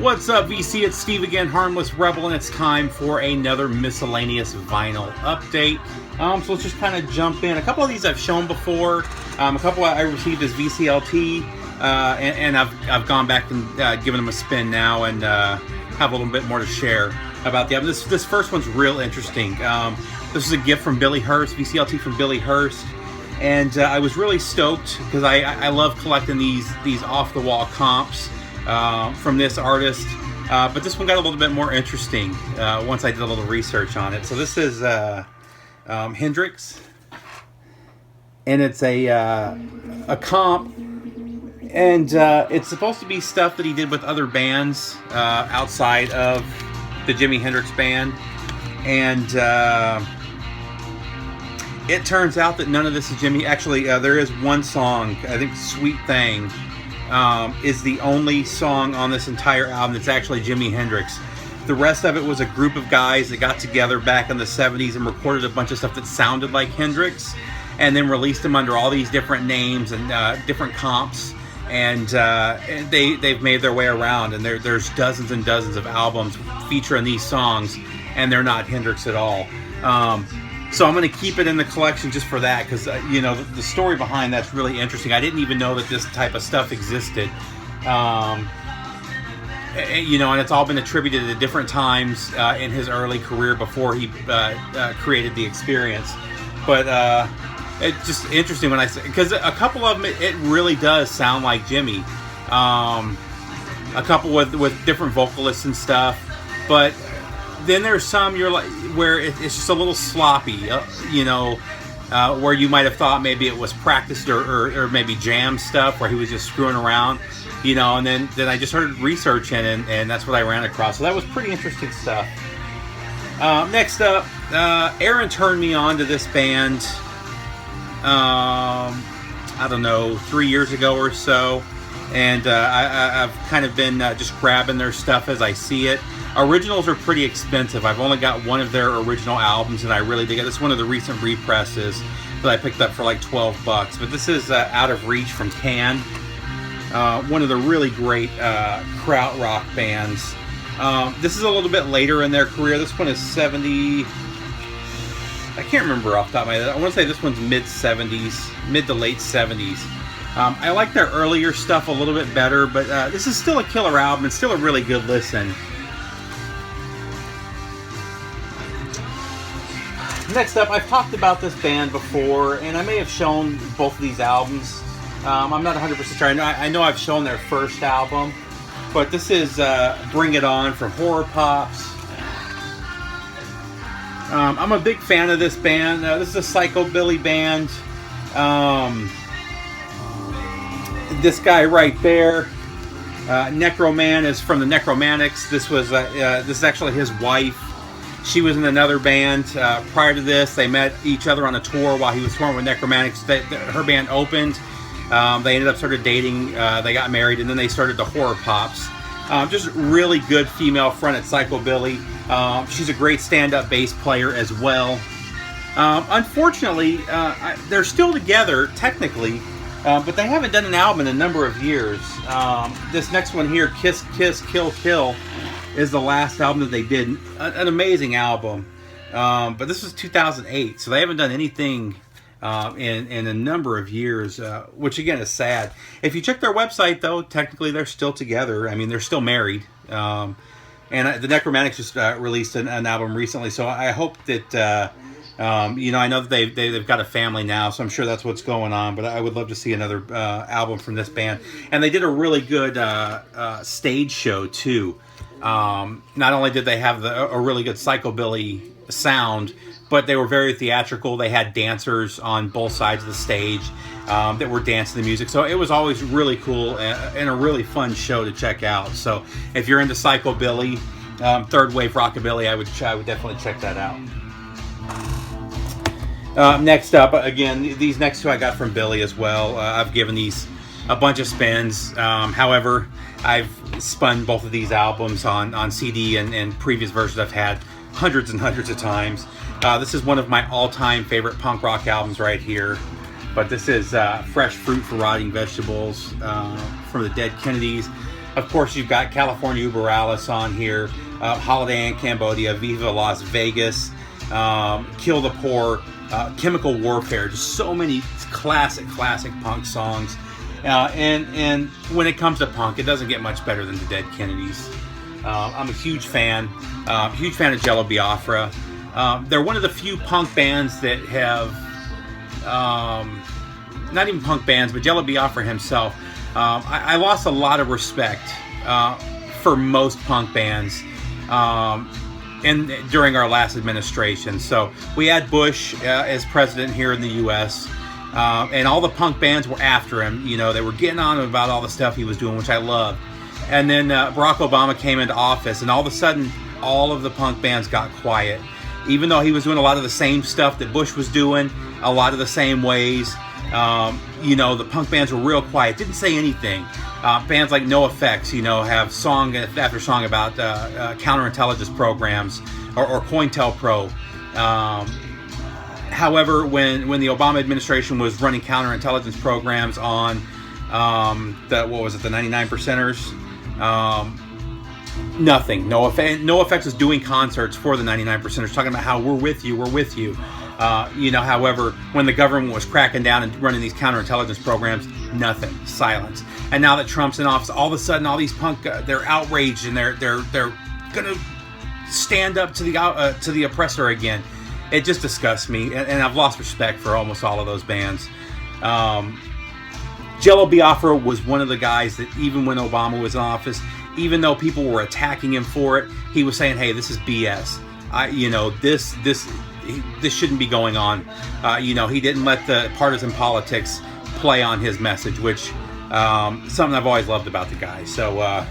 What's up, VC? It's Steve again, Harmless Rebel, and it's time for another miscellaneous vinyl update. So let's just kind of jump in. A couple of these I've shown before. A couple I received as VCLT, and I've gone back and given them a spin now, and have a little bit more to share about the album. This first one's real interesting. This is a gift from Billy Hurst, VCLT from Billy Hurst, and I was really stoked because I love collecting these off-the-wall comps from this artist, but this one got a little bit more interesting once I did a little research on it. So this is Hendrix, and it's a comp, and it's supposed to be stuff that he did with other bands outside of the Jimi Hendrix band, and it turns out that none of this is Jimi. Actually, there is one song, I think Sweet Thing, is the only song on this entire album that's actually Jimi Hendrix. The rest of it was a group of guys that got together back in the 70s and recorded a bunch of stuff that sounded like Hendrix, and then released them under all these different names and different comps, and they've made their way around, and there's dozens and dozens of albums featuring these songs, and they're not Hendrix at all. So I'm going to keep it in the collection just for that, because you know, the story behind that's really interesting. I didn't even know that this type of stuff existed. You know, and it's all been attributed to different times in his early career before he created the experience. But it's just interesting when I say, because a couple of them, it really does sound like Jimi. A couple with different vocalists and stuff, but then there's some you're like where it's just a little sloppy, you know, where you might have thought maybe it was practiced or maybe jam stuff where he was just screwing around, you know. And then I just started researching, and that's what I ran across. So that was pretty interesting stuff. Next up, Aaron turned me on to this band, I don't know, 3 years ago or so, and I've kind of been just grabbing their stuff as I see it. Originals are pretty expensive. I've only got one of their original albums, and I really dig it. This is one of the recent represses that I picked up for like $12. But this is Out of Reach from Can, one of the really great krautrock bands. This is a little bit later in their career. This one is 70. I can't remember off the top of my head. I want to say this one's mid-70s, mid to late 70s. I like their earlier stuff a little bit better, but this is still a killer album. It's still a really good listen. Next up, I've talked about this band before, and I may have shown both of these albums. I'm not 100% sure. I know I've shown their first album, but this is Bring It On from Horror Pops. I'm a big fan of this band. This is a psychobilly band. This guy right there, Necroman, is from the Necromantics. This is actually his wife. She was in another band prior to this. They met each other on a tour while he was touring with Necromantics. Her band opened. They ended up started dating. They got married, and then they started the Horror Pops. Just really good female-fronted psychobilly. She's a great stand-up bass player as well. Unfortunately, they're still together technically, but they haven't done an album in a number of years. This next one here, Kiss Kiss Kill Kill, is the last album that they did. An amazing album, but this was 2008, so they haven't done anything in a number of years, which again is sad. If you check their website, though, technically they're still together. I mean, they're still married, and the Necromantics just released an album recently, so I hope that you know, I know that they've got a family now, so I'm sure that's what's going on, but I would love to see another album from this band. And they did a really good stage show too. Not only did they have a really good psychobilly sound, but they were very theatrical. They had dancers on both sides of the stage that were dancing the music. So it was always really cool and a really fun show to check out. So if you're into psychobilly, third wave rockabilly, I would definitely check that out. Next up, again, these next two I got from Billy as well. I've given these a bunch of spins. However, I've spun both of these albums on CD and previous versions I've had hundreds and hundreds of times. This is one of my all-time favorite punk rock albums right here. But this is Fresh Fruit for Rotting Vegetables from the Dead Kennedys. Of course, you've got California Wilburys on here, Holiday in Cambodia, Viva Las Vegas, Kill the Poor, Chemical Warfare. Just so many classic punk songs. And when it comes to punk, it doesn't get much better than the Dead Kennedys. I'm a huge fan of Jello Biafra. They're one of the few punk bands that have, not even punk bands, but Jello Biafra himself. I lost a lot of respect for most punk bands during our last administration. So we had Bush as president here in the U.S., and all the punk bands were after him. You know, they were getting on him about all the stuff he was doing, which I loved. And then Barack Obama came into office, and all of a sudden, all of the punk bands got quiet. Even though he was doing a lot of the same stuff that Bush was doing, a lot of the same ways, you know, the punk bands were real quiet, didn't say anything. Bands like NoFX, you know, have song after song about counterintelligence programs or COINTELPRO. However, when the Obama administration was running counterintelligence programs on the 99%ers, nothing. NoFX is doing concerts for the 99%ers, talking about how we're with you. You know, however, when the government was cracking down and running these counterintelligence programs, nothing, silence. And now that Trump's in office, all of a sudden, all these punk, they're outraged and they're gonna stand up to the oppressor again. It just disgusts me, and I've lost respect for almost all of those bands. Jello Biafra was one of the guys that, even when Obama was in office, even though people were attacking him for it, he was saying, "Hey, this is BS. You know, this shouldn't be going on." You know, he didn't let the partisan politics play on his message, which something I've always loved about the guy. So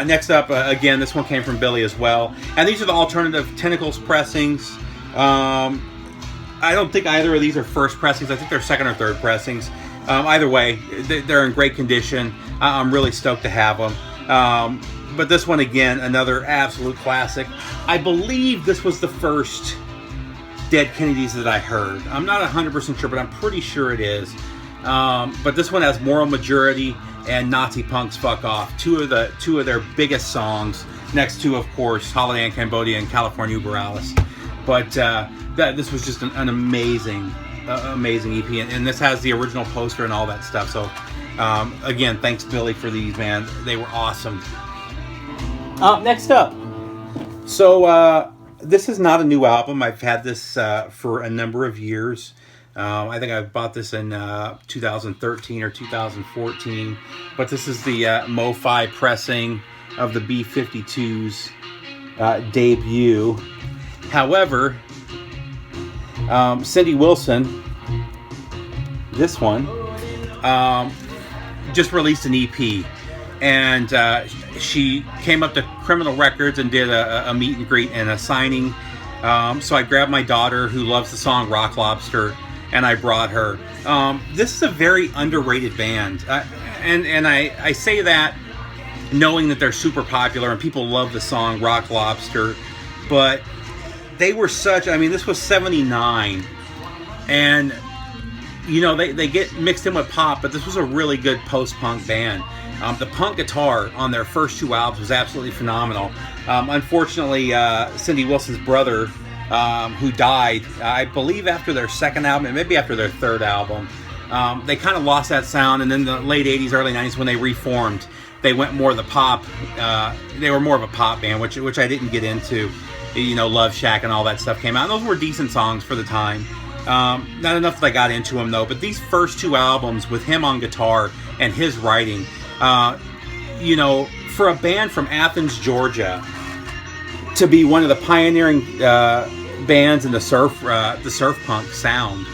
next up, again, this one came from Billy as well, and these are the alternative Tentacles pressings. I don't think either of these are first pressings. I think they're second or third pressings. Either way, they're in great condition. I'm really stoked to have them. But this one, again, another absolute classic. I believe this was the first Dead Kennedys that I heard. I'm not 100% sure, but I'm pretty sure it is. But this one has Moral Majority and Nazi Punks Fuck Off. Two of their biggest songs, next to, of course, Holiday in Cambodia and California Wilburys. But this was just an amazing EP, and this has the original poster and all that stuff. So again, thanks Billy for these, man. They were awesome. Next up, so this is not a new album. I've had this for a number of years. I think I bought this in 2013 or 2014, but this is the MoFi pressing of the B-52's debut. However, Cindy Wilson, this one, just released an EP, and she came up to Criminal Records and did a meet and greet and a signing. So I grabbed my daughter, who loves the song Rock Lobster, and I brought her. This is a very underrated band, and I say that knowing that they're super popular and people love the song Rock Lobster, but they were such, I mean, this was 79, and you know, they get mixed in with pop, but this was a really good post-punk band. The punk guitar on their first two albums was absolutely phenomenal. Unfortunately, Cindy Wilson's brother, who died, I believe after their second album, and maybe after their third album, they kind of lost that sound, and then the late 80s, early 90s, when they reformed, they went more of the pop, they were more of a pop band, which I didn't get into. You know, Love Shack and all that stuff came out. And those were decent songs for the time. Not enough that I got into him, though. But these first two albums with him on guitar and his writing, you know, for a band from Athens, Georgia, to be one of the pioneering bands in the surf punk sound,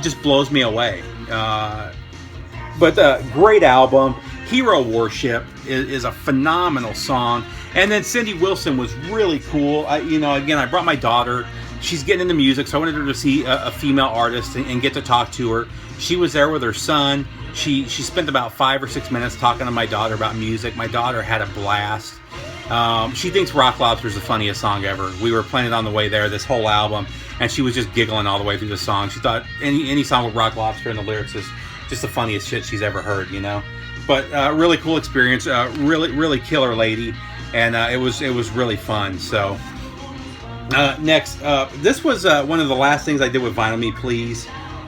just blows me away. But great album. Hero Worship is a phenomenal song. And then Cindy Wilson was really cool. You know, again, I brought my daughter. She's getting into music, so I wanted her to see a female artist and get to talk to her. She was there with her son. She spent about 5 or 6 minutes talking to my daughter about music. My daughter had a blast. She thinks Rock Lobster is the funniest song ever. We were playing it on the way there, this whole album, and she was just giggling all the way through the song. She thought any song with Rock Lobster and the lyrics is just the funniest shit she's ever heard, you know? But really cool experience. Really killer lady, and it was really fun. So next, this was one of the last things I did with Vinyl Me Please.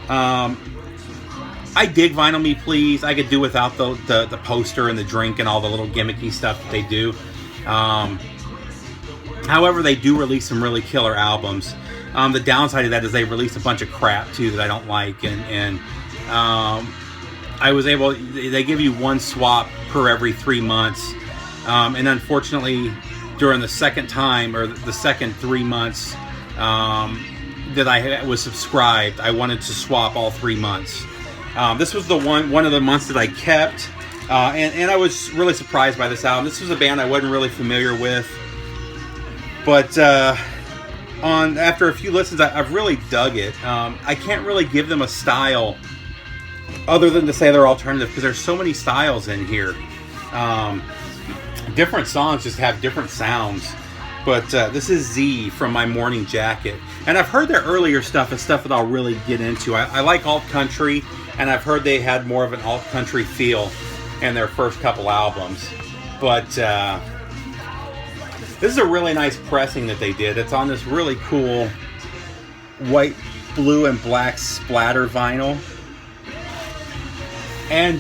I dig Vinyl Me Please. I could do without the poster and the drink and all the little gimmicky stuff that they do. However, they do release some really killer albums. The downside of that is they release a bunch of crap too that I don't like, and I was able. They give you one swap per every 3 months, and unfortunately, during the second time or the second 3 months that I was subscribed, I wanted to swap all 3 months. This was the one of the months that I kept, and I was really surprised by this album. This was a band I wasn't really familiar with, but after a few listens, I've really dug it. I can't really give them a style other than to say they're alternative, because there's so many styles in here. Different songs just have different sounds. But this is Z from My Morning Jacket. And I've heard their earlier stuff and stuff that I'll really get into. I like alt country, and I've heard they had more of an alt country feel in their first couple albums. But this is a really nice pressing that they did. It's on this really cool white, blue, and black splatter vinyl. And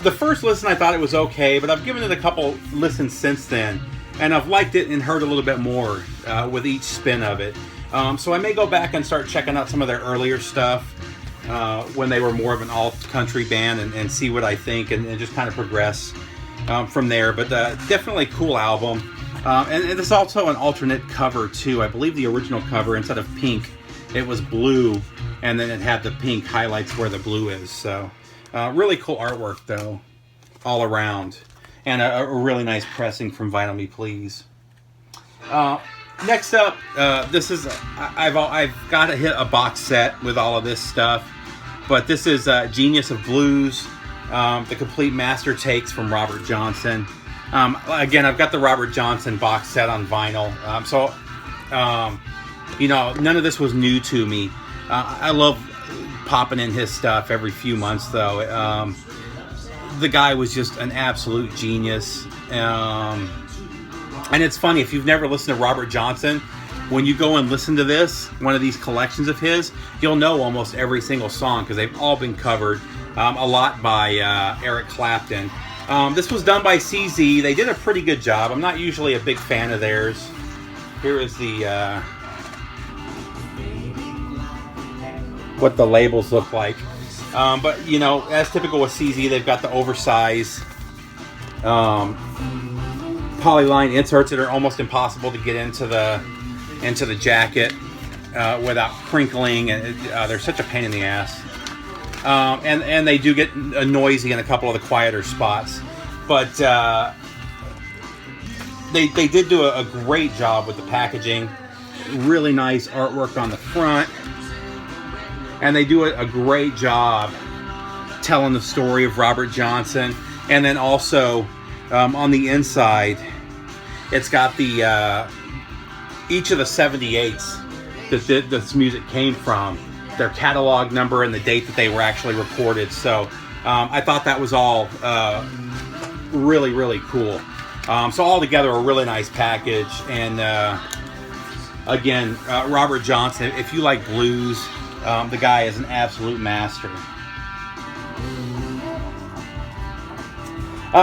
the first listen I thought it was okay, but I've given it a couple listens since then, and I've liked it and heard a little bit more with each spin of it. So I may go back and start checking out some of their earlier stuff when they were more of an alt country band, and see what I think, and just kind of progress from there. But definitely cool album. And it's also an alternate cover too. I believe the original cover, instead of pink, it was blue, and then it had the pink highlights where the blue is. So really cool artwork though, all around, and a really nice pressing from Vinyl Me Please. Next up, this is I've got to hit a box set with all of this stuff, but this is Genius of Blues, the complete master takes from Robert Johnson. Again, I've got the Robert Johnson box set on vinyl, so you know, none of this was new to me. I love popping in his stuff every few months, though. The guy was just an absolute genius. And it's funny, if you've never listened to Robert Johnson, when you go and listen to this, one of these collections of his, you'll know almost every single song, because they've all been covered, a lot by Eric Clapton. This was done by CZ. They did a pretty good job. I'm not usually a big fan of theirs. Here is the what the labels look like. But, you know, as typical with CZ, they've got the oversized polyline inserts that are almost impossible to get into the jacket without crinkling, and they're such a pain in the ass. And they do get noisy in a couple of the quieter spots, but they did do a great job with the packaging. Really nice artwork on the front, and they do a great job telling the story of Robert Johnson. And then also on the inside, it's got the each of the 78s that this music came from, their catalog number and the date that they were actually recorded. So I thought that was all really, really cool. So all together, a really nice package. And again, Robert Johnson, if you like blues, the guy is an absolute master.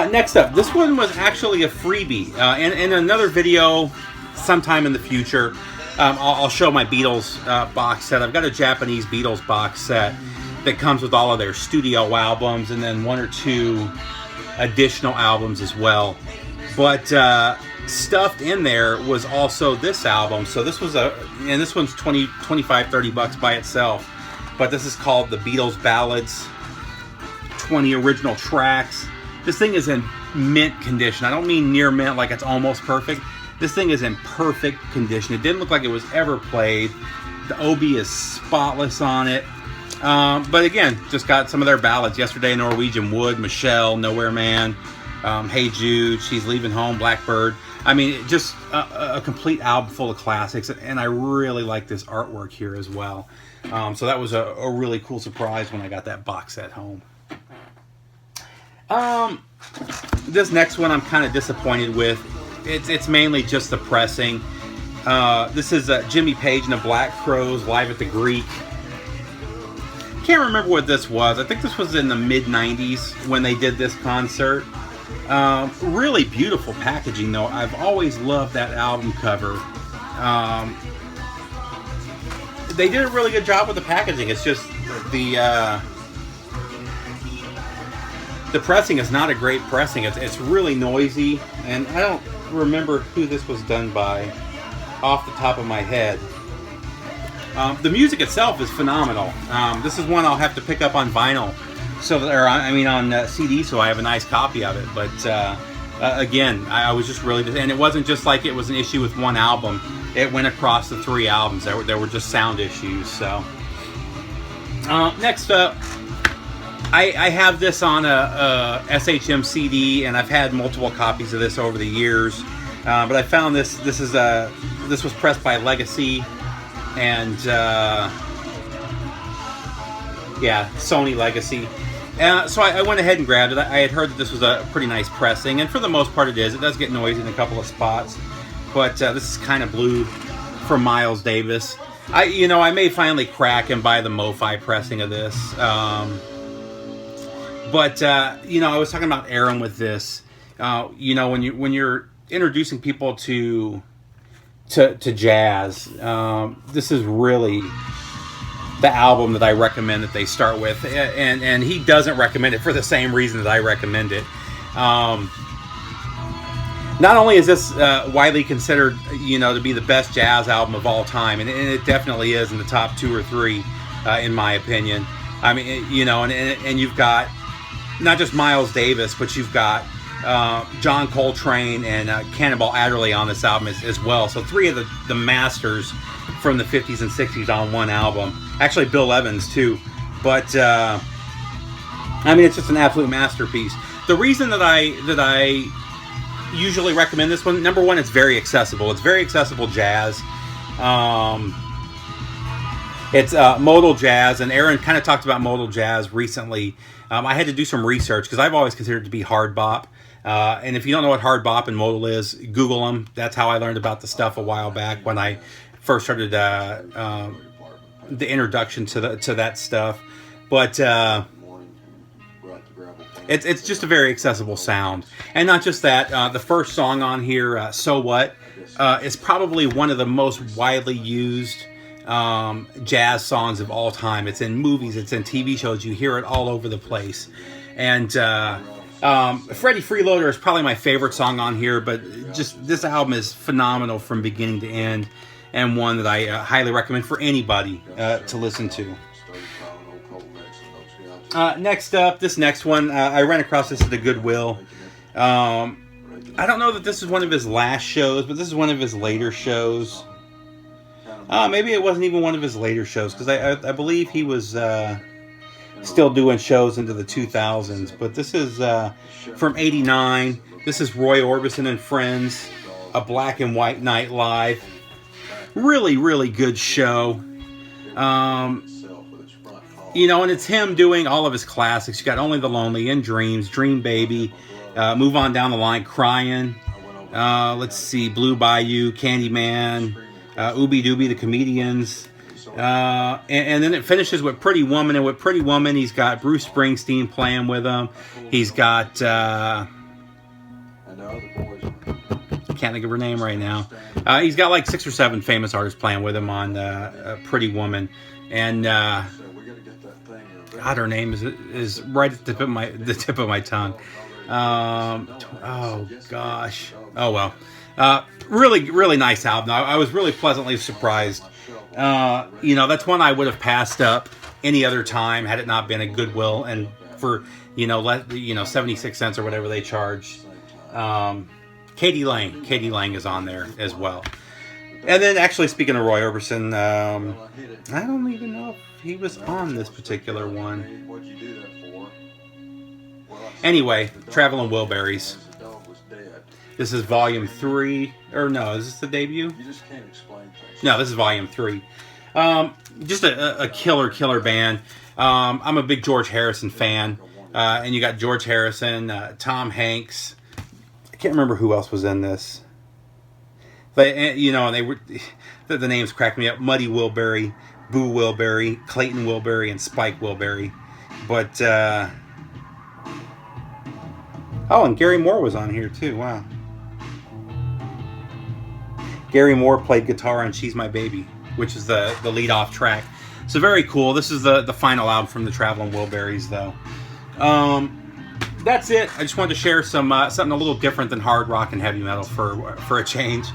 Next up, this one was actually a freebie. In another video sometime in the future, I'll show my Beatles box set. I've got a Japanese Beatles box set that comes with all of their studio albums, and then 1 or 2 additional albums as well. But stuffed in there was also this album. So this was and this one's $25-$30 by itself. But this is called the Beatles Ballads, 20 original tracks. This thing is in mint condition. I don't mean near mint, like it's almost perfect. This thing is in perfect condition. It didn't look like it was ever played. The OB is spotless on it. But again, just got some of their ballads. Yesterday, Norwegian Wood, Michelle, Nowhere Man, Hey Jude, She's Leaving Home, Blackbird. I mean, just a complete album full of classics. And I really like this artwork here as well. So that was a really cool surprise when I got that box set home. This next one I'm kind of disappointed with. It's mainly just the pressing. This is Jimmy Page and the Black Crowes live at the Greek. Can't remember what this was. I think this was in the mid-90s when they did this concert. Really beautiful packaging, though. I've always loved that album cover. They did a really good job with the packaging. It's just the pressing is not a great pressing. It's really noisy, and I don't remember who this was done by off the top of my head. The music itself is phenomenal. This is one I'll have to pick up on vinyl, on CD, so I have a nice copy of it. But again, I was just really, and it wasn't just like it was an issue with one album. It went across the 3 albums. There were just sound issues. So next up, I have this on a SHM CD, and I've had multiple copies of this over the years. But I found this. This was pressed by Legacy, and Sony Legacy. So I went ahead and grabbed it. I had heard that this was a pretty nice pressing, and for the most part, it is. It does get noisy in a couple of spots, but this is kind of blue from Miles Davis. I may finally crack and buy the MoFi pressing of this. But I was talking about Aaron with this. When you're introducing people to jazz, this is really the album that I recommend that they start with, and he doesn't recommend it for the same reason that I recommend it. Not only is this widely considered, to be the best jazz album of all time, and it definitely is in the top 2 or 3, in my opinion. I mean, and you've got not just Miles Davis, but you've got John Coltrane and Cannonball Adderley on this album as well. So 3 of the masters from the 50s and 60s on one album. Actually, Bill Evans too. But it's just an absolute masterpiece. The reason that I usually recommend this one, number one, it's very accessible. It's very accessible jazz. It's modal jazz, and Aaron kind of talked about modal jazz recently. I had to do some research because I've always considered it to be hard bop. And if you don't know what hard bop and modal is, Google them. That's how I learned about the stuff a while back when I first started the introduction to that stuff. But it's just a very accessible sound. And not just that, the first song on here, So What, is probably one of the most widely used jazz songs of all time. It's in movies, it's in TV shows, you hear it all over the place. And Freddie Freeloader is probably my favorite song on here, but just this album is phenomenal from beginning to end, and one that I highly recommend for anybody to listen to. Next up, this next one, I ran across this at the Goodwill. I don't know that this is one of his last shows, but this is one of his later shows. Maybe it wasn't even one of his later shows, because I believe he was still doing shows into the 2000s. But this is from '89. This is Roy Orbison and Friends, A Black and White Night Live. Really, really good show. And it's him doing all of his classics. You got Only the Lonely, In Dreams, Dream Baby, Move On Down the Line, Crying. Let's see, Blue Bayou, Candyman, Ooby Dooby, The Comedians. And then it finishes with Pretty Woman. And with Pretty Woman, he's got Bruce Springsteen playing with him. He's got... can't think of her name right now. He's got like 6 or 7 famous artists playing with him on Pretty Woman. And... God, her name is right at the tip of my tongue. Oh gosh. Oh well. Really, really nice album. I was really pleasantly surprised. That's one I would have passed up any other time had it not been at Goodwill, and for 76 cents or whatever they charge. Katie Lang is on there as well. And then, actually, speaking of Roy Orbison, I don't even know if he was on this particular one. Anyway, Traveling Wilburys. This is volume 3. Or no, is this the debut? No, this is volume 3. Just a killer band. I'm a big George Harrison fan. And you got George Harrison, Tom Hanks. I can't remember who else was in this. But, you know, and they were, the names cracked me up. Muddy Wilbury, Boo Wilbury, Clayton Wilbury, and Spike Wilbury. But, oh, and Gary Moore was on here too. Wow. Gary Moore played guitar on She's My Baby, which is the lead-off track. So very cool. This is the final album from the Traveling Wilburys, though. That's it. I just wanted to share something a little different than hard rock and heavy metal for a change.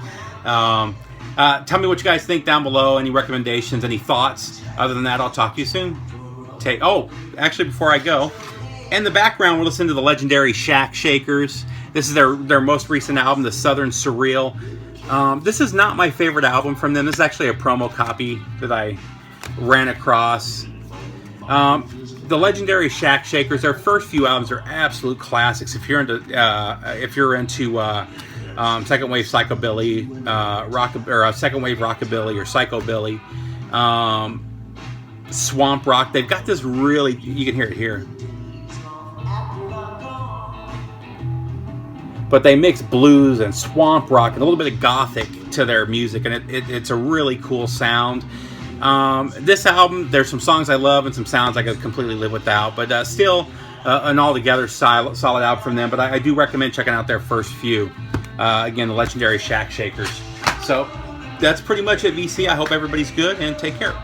Tell me what you guys think down below. Any recommendations? Any thoughts? Other than that, I'll talk to you soon. Actually, before I go, in the background, we're listening to the legendary Shack Shakers. This is their most recent album, The Southern Surreal. This is not my favorite album from them. This is actually a promo copy that I ran across. The legendary Shack Shakers, their first few albums are absolute classics. If you're into second wave psychobilly, second wave rockabilly or psychobilly, swamp rock, they've got this really, you can hear it here, but they mix blues and swamp rock and a little bit of gothic to their music, and it's a really cool sound. This album, there's some songs I love and some sounds I could completely live without, but still an altogether solid album from them. But I do recommend checking out their first few. Again, the legendary Shack Shakers. So that's pretty much it, VC. I hope everybody's good, and take care.